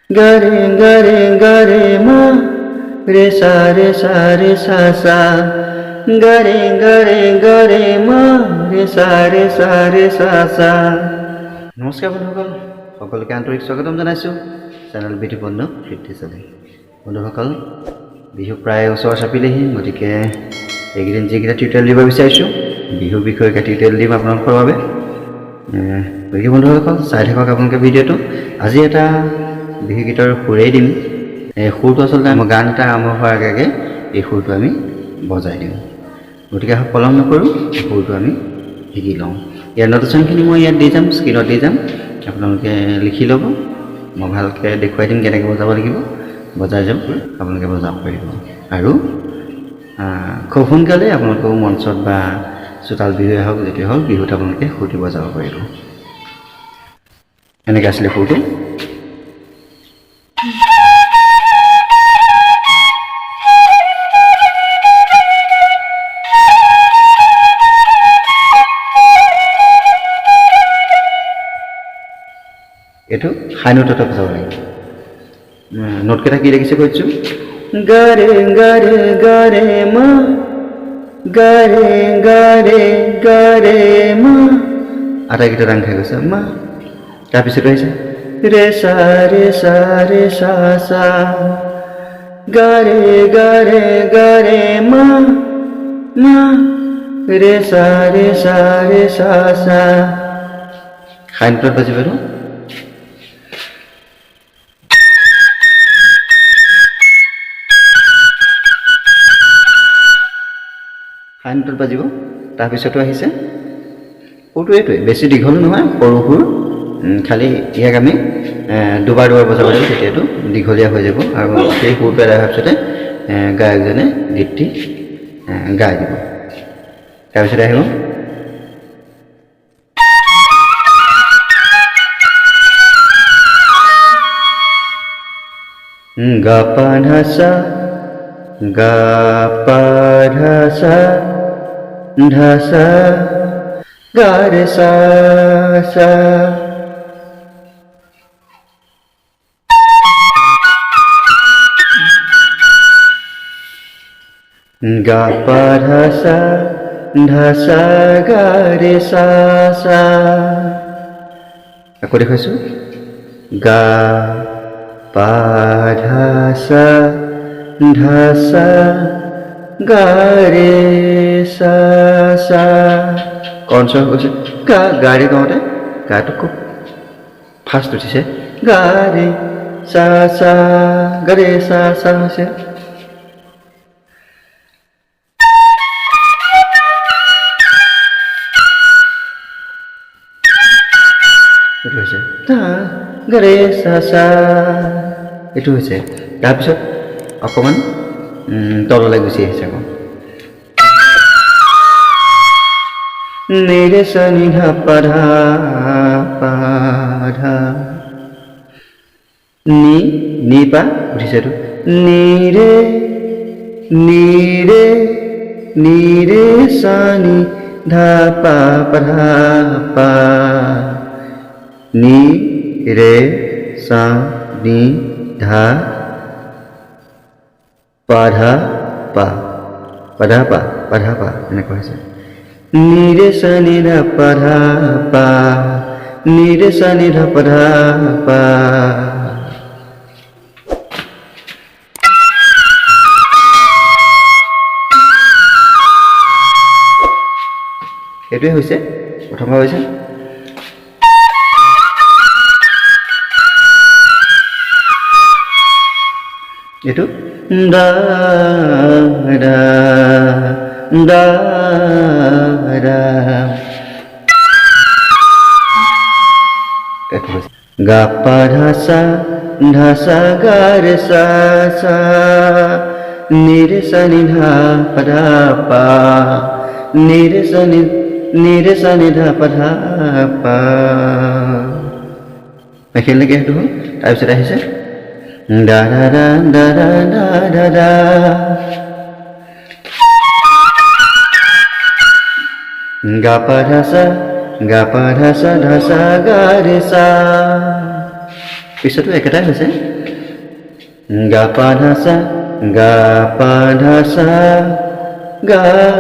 গৰে গৰে গৰে মা ৰে সা ৰে সা ৰে সা সা গৰে গৰে গৰে মা ৰে সা ৰে সা ৰে সা সা। নমস্কাৰ বন্ধুসকল, সকলোকে আন্তৰিক স্বাগতম জনাইছোঁ চেনেল বিধি বন্ধু ফিফটি বন্ধুসকল। বিহু প্ৰায় ওচৰ চাপিলেহি, গতিকে এইকেইদিন যিকেইটা টিউটৰিয়েল দিব বিচাৰিছোঁ বিহুৰ বিষয়ে টিউটৰিয়েল দিম আপোনালোকৰ বাবে। গতিকে বন্ধুসকল চাই থাকক আপোনালোকে ভিডিঅ'টো। আজি এটা বিহু গীতৰ সুৰেই দিম। এই সুৰটো আচলতে আমাৰ গান এটা আৰম্ভ হোৱাৰ আগে আগে এই সুৰটো আমি বজাই দিওঁ। গতিকে পলম নকৰোঁ, সুৰটো আমি শিকি লওঁ। ইয়াৰ নোটেশ্যনখিনি মই ইয়াত দি যাম, স্ক্ৰীণত দি যাম, আপোনালোকে লিখি ল'ব। মই ভালকৈ দেখুৱাই দিম কেনেকৈ বজাব লাগিব। বজাই যাম, আপোনালোকে বজাব পাৰিব। আৰু খুব সোনকালে আপোনালোকেও মঞ্চত বা চোতাল বিহুৱে হওক যেতিয়া হওক বিহুত আপোনালোকে সুৰটো বজাব পাৰিব। এনেকৈ আছিলে সুৰটো। এইটো হাই নোটত বজাব লাগিব। নোটকেইটা কি দেখিছে কৈছোঁ, গাৰে গাৰে গাৰে মা গাৰে গাৰে গাৰে মা, আটাইকেইটা ৰাং খাই গৈছে মা। তাৰপিছত আহিছে ৰে সা ৰে সা ৰে সা সা গাৰে গাৰে গাৰে মা মা ৰে সা ৰে সা ৰে সা সা। হাই নোটত বাজিব এইটো। হাই নোটত বাজিব। তাৰপিছতো আহিছে সুৰটো এইটোৱে, বেছি দীঘলো নহয়, সৰু সুৰ। খালি ইয়াক আমি দুবাৰ দুবাৰ বজাব লাগিব, তেতিয়াতো দীঘলীয়া হৈ যাব। আৰু সেই সুৰটো এৰাই হোৱাৰ পিছতে গায়কজনে গীতটি গাই দিব। তাৰপিছতে আহিব গা পা ধা সা গা পা ধা সা ধা সা গা ৰে সা সা। গা পা ধা সা গা ৰে সা সা। আকৌ দেখুৱাইছোঁ গা পা ধা সা গা ৰে সা সা। কনচ গৈছে গাড়ী গাওঁতে গাটো খুব ফাষ্ট উঠিছে। গা ৰে সা সা গা ৰে সা সা হৈছে। এইটো হৈছে গা ৰে সা সা, এইটো হৈছে। তাৰপিছত অকণমান তললৈ গুচি আহিছে আকৌ নি ৰে সা নি ধা পা ধা পা ধা নি পা উঠিছে এইটো নি ৰে সা নি ধা পা পা ধা পা নি ৰে সা নি ধা পাধা পা পাধা পা পাধা পা, এনেকুৱা হৈছে নি ৰে সা নি ধা পাধা পা নি ৰে সা নি ধা পাধা পা। এইটোৱে হৈছে প্ৰথমবাৰ হৈছে। এইটো দা দা দা দা, এইটো হৈছে গা পা ধা সা গা ৰে সা সা নি ৰে সা নি ধা পা ধা পা নি ৰে সা নি ধা পা ধা পা। এইখিনিলৈকে সেইটো হ'ল। তাৰপিছত আহিছে da da da da da da da da ga pa dha sa dha sa ga re sa। পিছতো একেটাই হৈছে Gak pada sa, gak pada sa, gak